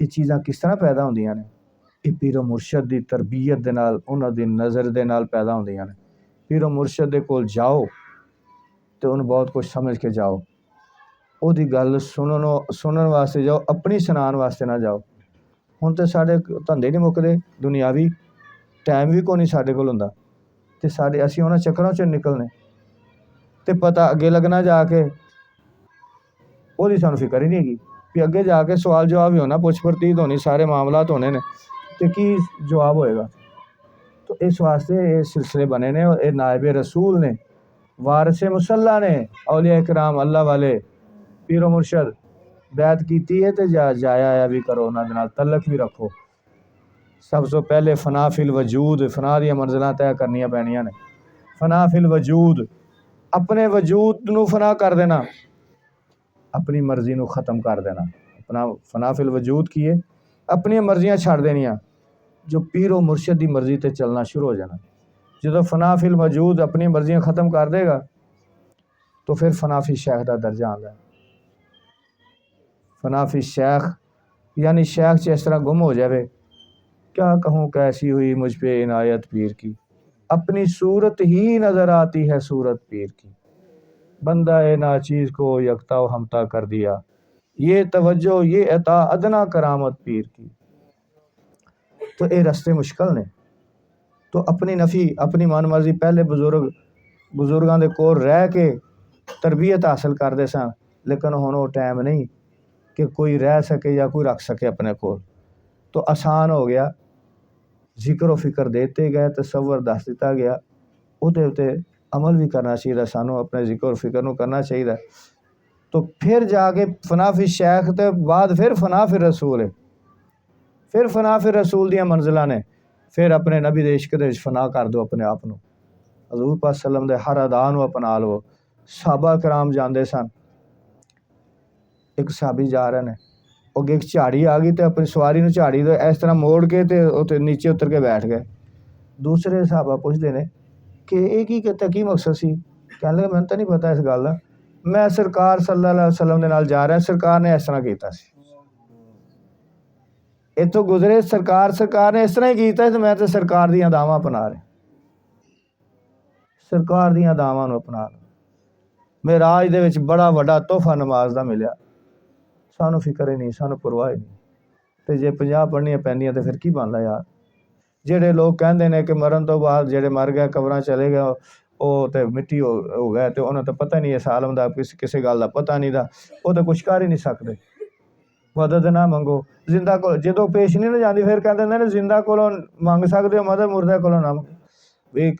یہ چیزاں کس طرح پیدا ہوندیاں نے؟ یہ پیر و مرشد دی تربیت دے نال، انہاں دی نظر دے نال پیدا ہوندیاں نے۔ پیر و مرشد دے کول جاؤ تو انہوں بہت کچھ سمجھ کے جاؤ، او دی گل سنن واسطے جاؤ، اپنی سنان واسطے نہ جاؤ۔ ہن تے ساڈے دھندے نہیں مکدے، دنیاوی ٹائم بھی کوئی نہیں ساڈے کول ہوندا، تے ساڈے اسی انہاں چکراں چ نکلنے تے پتہ اگے لگنا جا کے وہ سانو فکر ہی نہیں گی کہ اگے جا کے سوال جواب ہی ہونا، پوچھ پرتیت ہونی، سارے معاملات ہونے نے، تے کی جواب ہوئے گا؟ تو اس واسطے یہ سلسلے بنے نے، یہ نائب رسول نے، وارث مصلی نے، اولیاء کرام اللہ والے پیر و مرشد بیعت کیتی ہے تے جایا آیا بھی کرو، انہاں دے نال تعلق بھی رکھو۔ سب سے پہلے فنا فی الوجود، فنا دیاں منزلاں طے کرنیاں پینیاں نے۔ فنا فی الوجود، اپنے وجود نو فنا کر دینا، اپنی مرضی نو ختم کر دینا۔ اپنا فنا فی الوجود کیے اپنی مرضیاں چھڑ دینیاں، جو پیر و مرشد دی مرضی تے چلنا شروع ہو جانا۔ جدو فنا فی الوجود اپنی مرضیاں ختم کر دے گا تو پھر فنا فی شیخ دا درجہ آندا ہے۔ فنا فی شیخ یعنی شیخ چ اس طرح گم ہو جاوے، کیا کہوں کیسی ہوئی مجھ پہ عنایت پیر کی، اپنی صورت ہی نظر آتی ہے صورت پیر کی، بندہ ناچیز کو یکتا و ہمتا کر دیا، یہ توجہ یہ عطا ادنا کرامت پیر کی۔ تو اے رستے مشکل نے، تو اپنی نفی اپنی من مرضی پہلے بزرگاں دے کول رہ کے تربیت حاصل کردے سن، لیکن ہن وہ ٹائم نہیں کہ کوئی رہ سکے یا کوئی رکھ سکے اپنے کول، تو آسان ہو گیا، ذکر و فکر دیتے گئے، تصور دس دیتا گیا، او دے اتے عمل بھی کرنا چاہیے، سانو اپنے ذکر و فکر نو کرنا چاہیے۔ تو پھر جا کے فنا فی شیخ تے بعد پھر فنا فی رسول ہے، پھر فنا فی رسول دیاں منزلاں نے، پھر اپنے نبی دے عشق دے فنا کر دو اپنے آپ نو، حضور پاک صلی اللہ علیہ وسلم دے ہر ادا نو اپنا لو۔ صحابہ کرام جاندے سن، ایک صحابی جا رہے نے، اگے ایک جھاڑی آ گئی تے اپنی سواری نو جھاڑی دے اس طرح موڑ کے تے اوتے نیچے اتر کے بیٹھ گئے۔ دوسرے صحابہ پوچھدے نے کہ یہ کی کہتا، کی مقصد سی؟ کہنے لگے مینوں تو نہیں پتہ اس گل دا، میں سرکار صلی اللہ علیہ وسلم دے نال جا رہا، سرکار نے اس طرح کیتا سی، اتوں گزرے سرکار نے اس طرح ہی کیتا ہے، تو میں تے سرکار دیاں دعواں اپنا رہا، سرکار دیاں دعواں نو اپنا رہا۔ معراج دے وچ بڑا وڈا تحفہ نماز دا ملیا، سانو فکر ہی نہیں، سانو پرواہ ہی نہیں، تے جے 50 پڑھنیاں پیندیاں تے پھر کی بندا یار؟ جڑے لوگ کہندے نے کہ مرن تو بعد جڑے مر گئے قبراں چلے گئے او تے مٹی ہو گئے، تے انہاں تے پتہ نہیں اس عالم دا کسے گل دا پتہ نہیں دا، او تے کچھ کر ہی نہیں سکدے۔ مدد نہ منگو، زندہ کو جدوں پیش نہیں نہ جاندی پھر کہندے نے زندہ کولوں منگ سکدے ہو مدد، مردے کولوں نہ منگو۔ بھی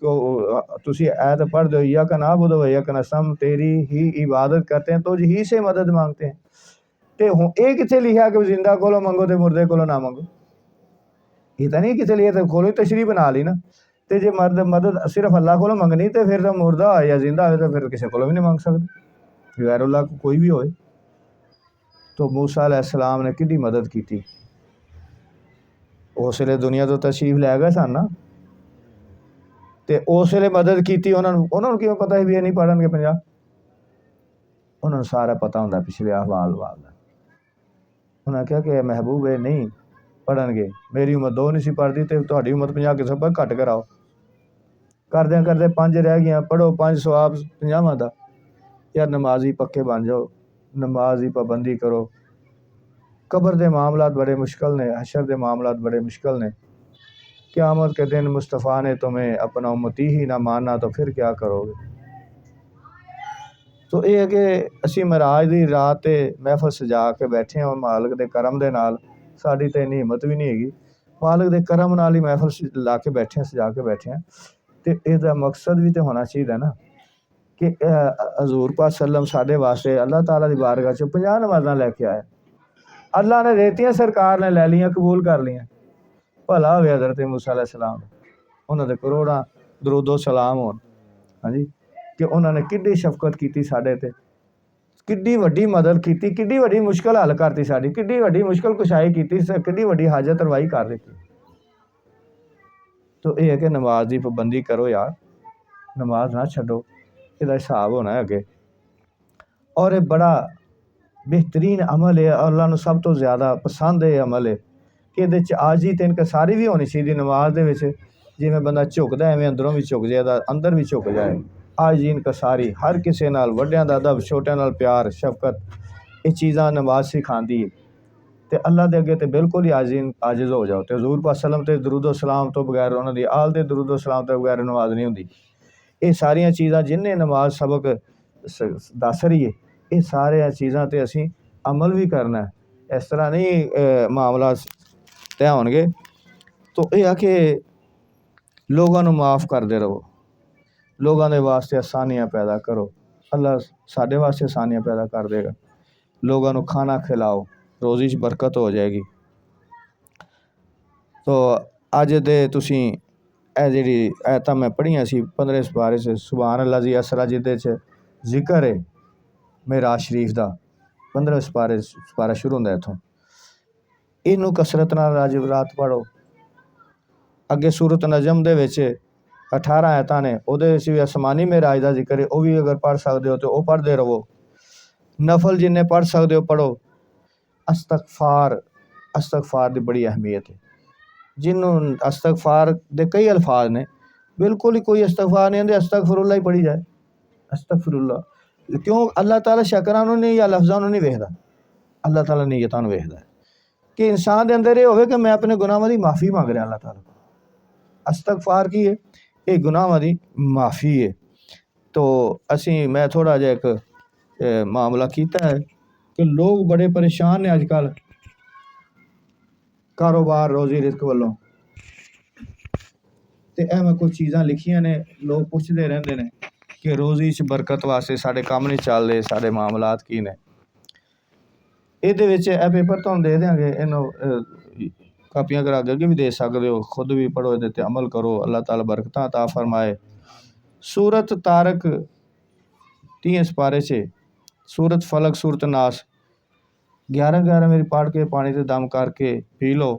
تسی ایت پڑھ دو، ایاک نعبد و ایاک نستعین، تیری ہی عبادت کرتے ہیں، تجھ ہی سے مدد مانگتے ہیں، تے اے کتے لکھا کہ زندہ کولوں منگو تے مردے کولوں نہ منگو؟ یہ تو نہیں کسی لیے تو کھولو تشریح بنا لی نا، تے جے مدد صرف اللہ کو منگنی تے پھر تو مردہ ہوئے یا زندہ ہوئے تو پھر کسی کو بھی نہیں منگ سکتے، غیر اللہ کو کوئی بھی ہوئے۔ تو موسیٰ علیہ السلام نے کڈی مدد کی تھی، اس لیے دنیا تو تشریف لے گئے سن نا، تے اس لیے مدد کی تھی، انہوں نے کیوں پتہ ہے بھی یہ نہیں پڑھن گے 50، انہوں نے سارا پتہ ہوندا پچھلے احوال دا۔ انہوں نے کہا کہ محبوب ہے نہیں پڑھن گے، میری امت 2 نہیں سی پڑھتی تے تہاڈی امت 50 کسے پر گھٹ کراؤ، کردے کردے 5 رہ گئیاں، پڑھو 5 ثواب 50 دا، یا نمازی پکے بن جاؤ، نماز دی پابندی کرو۔ قبر دے معاملات بڑے مشکل نے، حشر دے معاملات بڑے مشکل نے، قیامت کے دن مصطفیٰ نے تمہیں اپنا امتی ہی نہ ماننا تو پھر کیا کرو گے؟ تو یہ ہے کہ اسی معراج دی رات تے محفل سجا کے بیٹھے ہیں، مالک دے کرم دے نال، ساڈی تے انہی ہمت بھی نہیں ہے گی، مالک دے کرم نال ہی محفل لا کے بیٹھے ہیں، سجا کے بیٹھے ہیں، تے اس دا مقصد بھی تے ہونا چاہیے نا کہ حضور پاک صلی اللہ علیہ وسلم ساڈے واسطے اللہ تعالیٰ دی بارگاہ چ 50 نمازاں لے کے آئے، اللہ نے دیتیاں، سرکار نے لے لیاں، قبول کر لیاں، بھلا ہوئے حضرت موسیٰ علیہ السلام، انہوں نے کروڑاں درود و سلام ہون، ہاں جی، کہ انہوں نے کڈی شفقت کیتی ساڈے تے، کڈی وڈی مدد کیتی، کڈی وڈی مشکل حل کرتی ساڈی، کڈی وڈی مشکل کشائی کیتی، کڈی وڈی حاجت روائی کر دیتی۔ تو یہ ہے کہ نماز دی پابندی کرو یار، نماز نہ چھڈو، یہ حساب ہونا ہے اگے۔ اور یہ بڑا بہترین عمل ہے، اللہ نو سب تو زیادہ پسند ہے عمل ہے کہ یہ آجی تے انکساری بھی ہونی چاہیے نماز دے وچ، جی میں بندہ جھکدا ہے ایویں اندروں بھی جھک جائے اندر بھی جھک جائے، آجی انکساری ہر کسے نال، وڈیاں دا ادب، چھوٹیاں نال پیار شفقت، یہ چیزاں نماز سکھاندی ہے تے اللہ دے اگے تے بالکل ہی عاجز ہو جاؤ تے حضور پاک صلی اللہ علیہ وسلم تے درود و سلام تو بغیر، انہاں دی آل دے درود و سلام تو بغیر نماز نہیں ہوندی۔ یہ ساریاں چیزاں جن نے نماز سبق دس رہی ہے، یہ سارے چیزاں تے اسی عمل بھی کرنا ہے، اس طرح نہیں معاملات طے ہون گے۔ تو یہ ہے کہ لوگاں نو معاف کردے رہو، لوگاں دے واسطے آسانیاں پیدا کرو، اللہ ساڈے واسطے آسانیاں پیدا کر دے گا، لوگاں نو کھانا کھلاؤ، روزی چ برکت ہو جائے گی۔ تو اج دے تسی اے جڑی آیتاں میں پڑھیاں سی 15 سپارے سے، سبحان اللہ زی اسرا جدے چ ذکر ہے معراج شریف دا، 15 سپارہ شروع ہوندا اتھوں، اینوں کثرت نال اج رات پڑھو۔ اگے سورۃ نجم دے وچ 18 آیتاں نے، اودے وچ بھی آسمانی معراج دا ذکر ہے، او بھی اگر پڑھ سکدے ہو تو او پڑھدے رہو۔ نفل جننے پڑھ سکدے ہو پڑھو۔ استغفار دی بڑی اہمیت ہے، جنوں استغفار دے کئی الفاظ نے، بالکل ہی کوئی استغفار نہیں آندے، استغفر اللہ ہی پڑھی جائے، استغفر اللہ، کیوں؟ اللہ تعالیٰ شکراں نوں نہیں یا لفظاں نوں نہیں ویکھدا، اللہ تعالیٰ نیتاں نوں ویکھدا ہے کہ انسان دے اندر یہ ہوئے کہ میں اپنے گناہاں دی معافی مانگ رہا اللہ تعالیٰ۔ استغفار کی ہے؟ یہ گناہاں دی معافی ہے۔ تو میں تھوڑا جہا ایک معاملہ کیتا ہے کہ لوگ بڑے پریشان نے اج کل کاروبار روزی رزق والوں، تے اے میں کچھ چیزاں لکھیاں نے، لوگ پوچھدے رہندے نے کہ روزی چ برکت واسطے ساڈے کام نہیں چل رہے، ساڈے معاملات کی نے۔ یہ اے پیپر تہاڈوں دے دیاں گے، اینوں کاپیاں کرا کے بھی دے سکدے ہو، خود بھی پڑھو، یہ تے عمل کرو، اللہ تعالیٰ برکتاں عطا فرمائے۔ سورۃ طارق 30 سپارے سے، سورۃ فلق، سورۃ ناس 11 میری پڑھ کے پانی تے دم کر کے پی لو،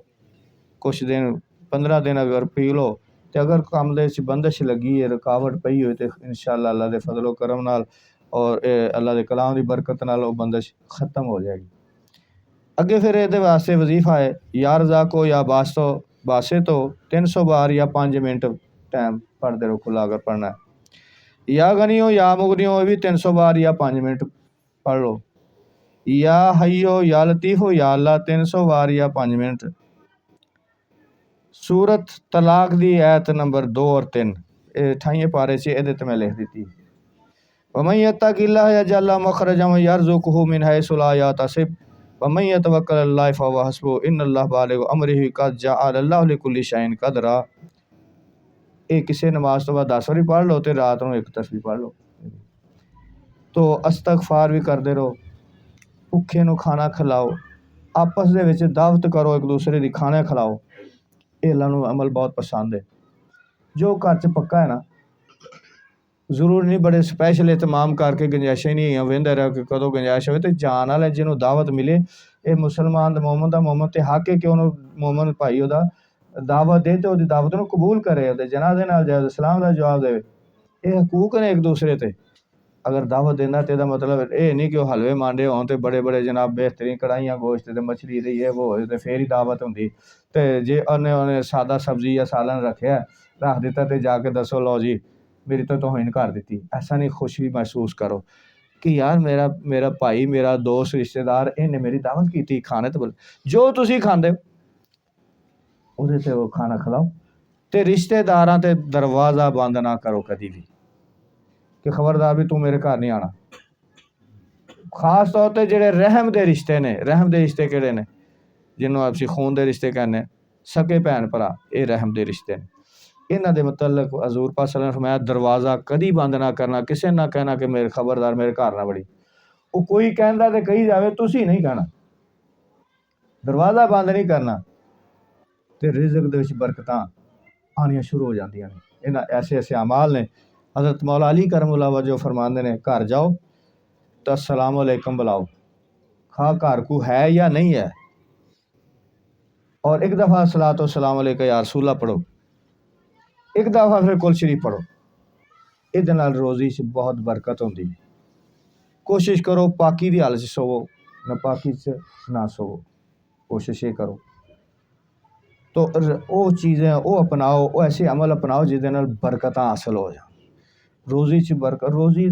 کچھ دن 15 دن اگر پی لو تے اگر کام دے وچ بندش لگی ہے، رکاوٹ پئی ہوئی تے انشاءاللہ اللہ دے فضل و کرم نال اور اللہ دے کلام دی برکت نال وہ بندش ختم ہو جائے گی۔ اگے پھر یہ واسطے وظیفہ ہے، یا رزاقو یا باسے تو 300 بار یا 5 منٹ ٹائم پڑھتے رہو کھلا اگر پڑھنا ہے، یا غنیو یا مغنیو بھی 300 بار یا 5 منٹ پڑھ لو، یا حیو یا لطیفو یا اللہ 300 بار یا 5 منٹ۔ سورت طلاق دی آیت نمبر 2 اور 3 28 پارے سے تے میں لکھ دیتی، وَمَن يَتَّقِ اللَّهَ يَجْعَل لَّهُ مَخْرَجًا وَيَرْزُقْهُ مِنْ حَيْثُ لَا يَحْتَسِبُ وَمَن يَتَوَكَّلْ عَلَى اللَّهِ فَهُوَ حَسْبُهُ إِنَّ اللَّهَ بَالِغُ أَمْرِهِ قَدْ جَعَلَ اللَّهُ لِكُلِّ شَيْءٍ قَدْرًا۔ ایک کسے نماز تو بعد 10 واری پڑھ لو تے رات نوں ایک تسبیح پڑھ لو۔ تو استغفار بھی کردے رہو، بھکھے نوں کھانا کھلاؤ، آپس دے وچ دعوت کرو، ایک دوسرے دی کھانا کھلاؤ، یہ اللہ نوں عمل بہت پسند ہے۔ جو گھر چ پکا ہے نا، ضرور نہیں بڑے سپیشل اہتمام کر کے گنجائشیں نہیں ہیں وہدے رہ کہ کدوں گنجائش ہوئے تو جان والے جنہوں دعوت ملے، یہ مسلمان دا مومن تے حق ہے کہ انہوں مومن بھائی دا دعوت دے تو دعوت نوں قبول کرے، جنازے نال جائے، سلام دا جواب دے، یہ حقوق نے ایک دوسرے تے۔ اگر دعوت دینا تے دا مطلب یہ نہیں کہ وہ حلوے مانڈے ہون تے بڑے بڑے جناب بہترین کڑھائیاں گوشت تے مچھلی دی یہ وہ ہوئے تے پھر ہی دعوت ہوندی، تے جے انہیں سادہ سبزی یا سالن رکھ دیتا تے جا کے دسو لو جی میری تو توہین کر دیتی، ایسا نہیں، خوشی محسوس کرو کہ یار میرا بھائی، میرا دوست، رشتہ دار انہیں میری دعوت کی تھی کھانے تو جو تسی کھاندے او دے تے وہ کھانا کھلاؤ، تے رشتہ داراں تے دروازہ بند نہ کرو کدی بھی کہ خبردار بھی تو میرے گھر نہیں آنا۔ خاص طور تے جڑے رحم دے رشتے نے، رحم دے رشتے کہڑے نے جنہوں آپ خون دے رشتے کہنے، سکے بھین بھرا، یہ رحم دے رشتے نے، انہاں دے متعلق حضور پاک صلی اللہ علیہ وسلم فرمایا دروازہ کدی بند نہ کرنا، کسے نہ کہنا کہ میرے خبردار میرے گھر نہ بڑی، وہ کوئی کہندا تے کہی جاوے، تسی نہیں کہنا، دروازہ بند نہیں کرنا، تے رزق دے وچ برکتاں آنیاں شروع ہو جاندیاں نے۔ انہاں ایسے اعمال نے، حضرت مولا علی کرم اللہ وجہ فرماندے نے گھر جاؤ تو السلام علیکم بلاؤ، خواہ گھر کو ہے یا نہیں ہے، اور ایک دفعہ صلاۃ و سلام علیکہ یا رسول اللہ پڑھو، ایک دفعہ پھر کل شریف پڑھو، یہ نال روزی سے بہت برکت ہوندی۔ کوشش کرو پاکی دی حالت سوو، ناپاکی سے نہ سو، کوشش یہ کرو۔ تو وہ چیزیں وہ اپناؤ، وہ ایسے عمل اپناؤ جس دے نال برکتاں حاصل ہو جان۔ روزی چ برکت، روزی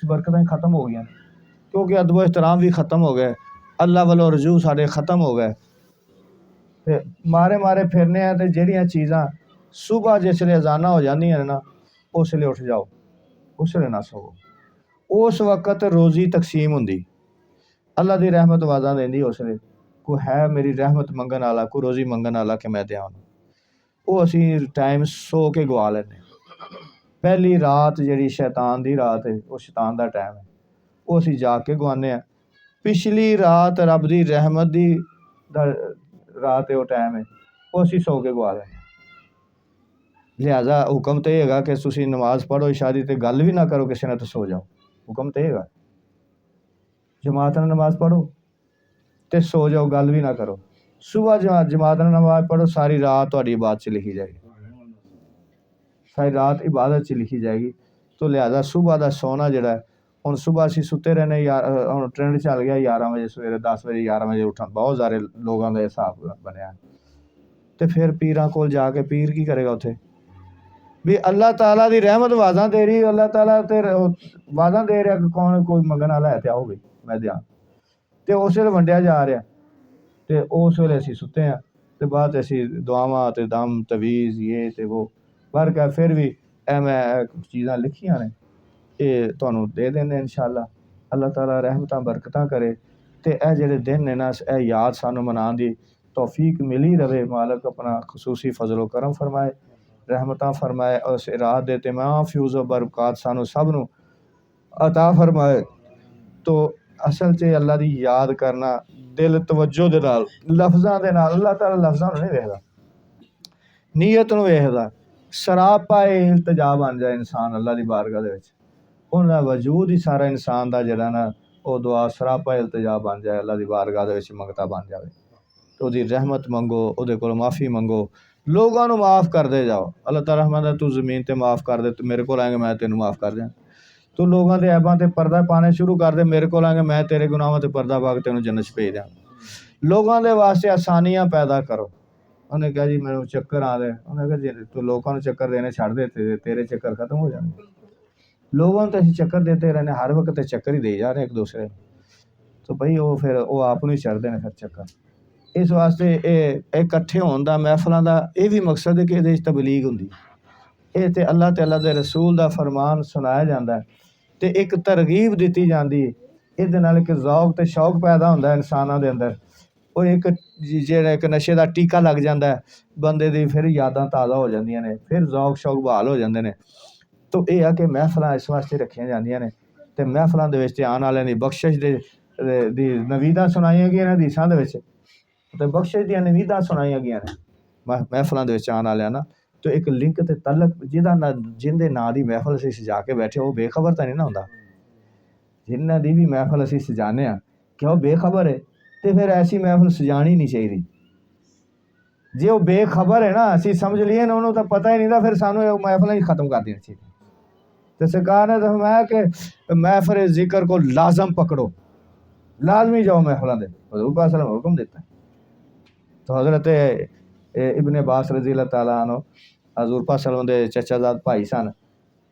برکتیں ختم ہو گئی کیونکہ ادب و احترام بھی ختم ہو گئے، اللہ والو رجوع سارے ختم ہو گئے، تے مارے مارے پھرنے ہیں۔ تے جہڑیاں چیزاں صبح جس لیے اذاناں ہو جاندیاں نے نا، اس لیے اٹھ جاؤ، اس لیے نہ سو۔ اس وقت روزی تقسیم ہوندی، اللہ دی رحمت وعدہ دیندی، اس لیے کوئی ہے میری رحمت منگن والا، کوئی روزی منگن والا کہ میں دیاں۔ وہ اسی ٹائم سو کے گوا لینے۔ پہلی رات جڑی شیطان دی رات ہے، وہ شیطان دا ٹائم ہے، وہ اسی جا کے گوانے ہیں۔ پچھلی رات رب دی رحمت دی رات ہے، وہ ٹائم ہے، وہ اسی سو کے گوا لینے۔ لہٰذا حکم تو یہ گا کہ تسی نماز پڑھو عشاء دی تے گل بھی نہ کرو کسی نے، تو سو جاؤ۔ حکم تو یہ گا جماعت نے نماز پڑھو تے سو جاؤ، گل بھی نہ کرو۔ صبح جماعت نے نماز پڑھو، ساری رات تہاڈی عبادت چ لکھی جائے گی، ساری رات عبادت چ لکھی جائے گی۔ تو لہٰذا صبح دا سونا جڑا ہے، ہن صبح اسی ستے رہنے، ہن ٹرینڈ چل گیا 11 بجے سویرے، 10 بجے 11 بجے اٹھن، بہت سارے لوگاں دا حساب بنیا۔ تے پھر پیراں کول جا کے پیر کی کرے گا اتھے؟ بھی اللہ تعالیٰ دی رحمت وعدہ دے رہی، اللہ تعالیٰ تے وعدہ دے رہا کہ کون کوئی منگن والا ہے تے آؤ بھی میں دیاں، تے اس ویلے ونڈیا جا رہا، تے اس ویلے اسی ستے ہیں، تے بعد اسی دعاواں تے دم تویز یہ تے وہ بھر کے پھر بھی میں چیزاں لکھیاں نے، یہ تانوں دے دینے انشاءاللہ۔ اللہ تعالیٰ رحمتاں برکتاں کرے، تے اے جڑے دن نے نا، اے یاد سانوں منان دی توفیق ملی رہے، مالک اپنا خصوصی فضل و کرم فرمائے، رحمتاں فرمائے، اس رات دے تمام فیوز و برکات سانوں سب نو عطا فرمائے۔ تو اصل چ اللہ دی یاد کرنا دل توجہ دے نال، لفظاں دے نال، اللہ تعالیٰ لفظاں نوں نہیں ویکھدا، نیت نوں ویکھدا۔ سراپا التجا بن جائے انسان اللہ دی بارگاہ دے وچ، انہاں دا وجود ہی سارا انسان دا جڑا نا، او دعا سراپا التجا بن جائے، اللہ دی بارگاہ دے وچ منگتا بن جاوے۔ تو دی رحمت منگو، او دے کول معافی منگو، لوگاں نوں معاف کر دے جاؤ۔ اللہ تعالیٰ فرماندا تو زمین تے معاف کر دے، تو میرے کول آئیں گے میں تینوں معاف کر دیاں۔ تو لوگاں دے عیباں تے پردہ پانے شروع کر دے، میرے کول آئیں گے میں تیرے گناہاں تے پردہ پا کے تینوں جنت بھیج دیاں۔ لوگاں دے واسطے آسانیاں پیدا کرو۔ انہیں کہا جی میرے چکر آ رہے، انہیں کہا جی تو لوگوں نے چکر دینے چھڑ دیتے، تیرے چکر ختم ہو جانے۔ لوگوں تے اسی چکر دیتے رہنے، ہر وقت تے چکر ہی دے جا رہے ایک دوسرے، تو بھئی وہ پھر وہ آپ نہیں چڑھ دینے پھر چکر۔ اس واسطے اکٹھے ہون دا، محفلاں دا یہ بھی مقصد ہے کہ یہ تبلیغ ہوندی، یہ تے اللہ دے رسول دا فرمان سنایا جاندا ہے، تے ایک ترغیب دیتی جاندی ہے، یہ نال ایک ذوق تے شوق پیدا ہوندا ہے انساناں دے اندر، وہ ایک جیڑا ایک نشے دا ٹیکا لگ جاندا ہے بندے دی، پھر یاداں تازہ ہو جاندیاں نے، پھر ذوق شوق بحال ہو جاندے نے۔ تو یہ ہے کہ محفلاں اس واسطے رکھیاں جاندیاں نے، تے محفلاں دے وچ آن والے دی بخشش دی نویداں سنائیاں گئیاں نے حدیثاں دے وچ، تے بخشش دیاں نویداں سنائیاں گئیاں نے محفلاں دے وچ آن والے نا۔ تو ایک لنک تے تعلق جن دے ناں دی محفل اسی سجا کے بیٹھے، وہ بے خبر تو نہیں نہ ہوندا، جنہاں دی بھی محفل اسی سجانے ہاں کہ وہ بے خبر ہے، تے پھر ایسی محفل سجانی نہیں چاہیے۔ جی وہ بے خبر ہے نا، اسی سمجھ لیے نا انہوں تو پتہ ہی نہیں تھا، پھر سانوں محفل ہی ختم کر دینی چاہیے۔ تو سرکار نے فرمایا کہ محفل ذکر کو لازم پکڑو، لازمی جاؤ محفلوں دے، حضور پاک صلی اللہ علیہ وسلم حکم دیتا ہے۔ تو حضرت ابن عباس رضی اللہ تعالیٰ عنہ حضور پاک صلی اللہ علیہ وسلم دے چچا زاد بھائی سن،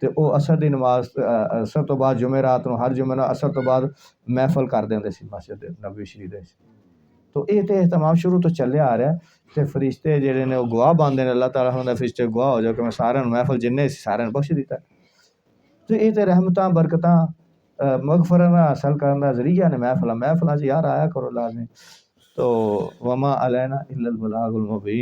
تے او عصر دی نماز عصر تو بعد جمعرات نوں ہر جمعہ عصر تو بعد محفل کر دیندے سی مسجد نبوی شریف دے۔ تو یہ تے اہتمام شروع تو چلے آ رہا ہے، تے فرشتے جڑے نے وہ گواہ باندھے نے، اللہ تعالیٰ فرماتا ہے فرشتے گواہ ہو جاؤ کہ میں سارے محفل جننے سارے بخش دیتا ہے۔ تو یہ تے رحمتاں برکتاں مغفرت حاصل کرنے کا ذریعہ نے محفلاں چ یار آیا کرو لازمی۔ تو وما علینا الا البلاغ المبین۔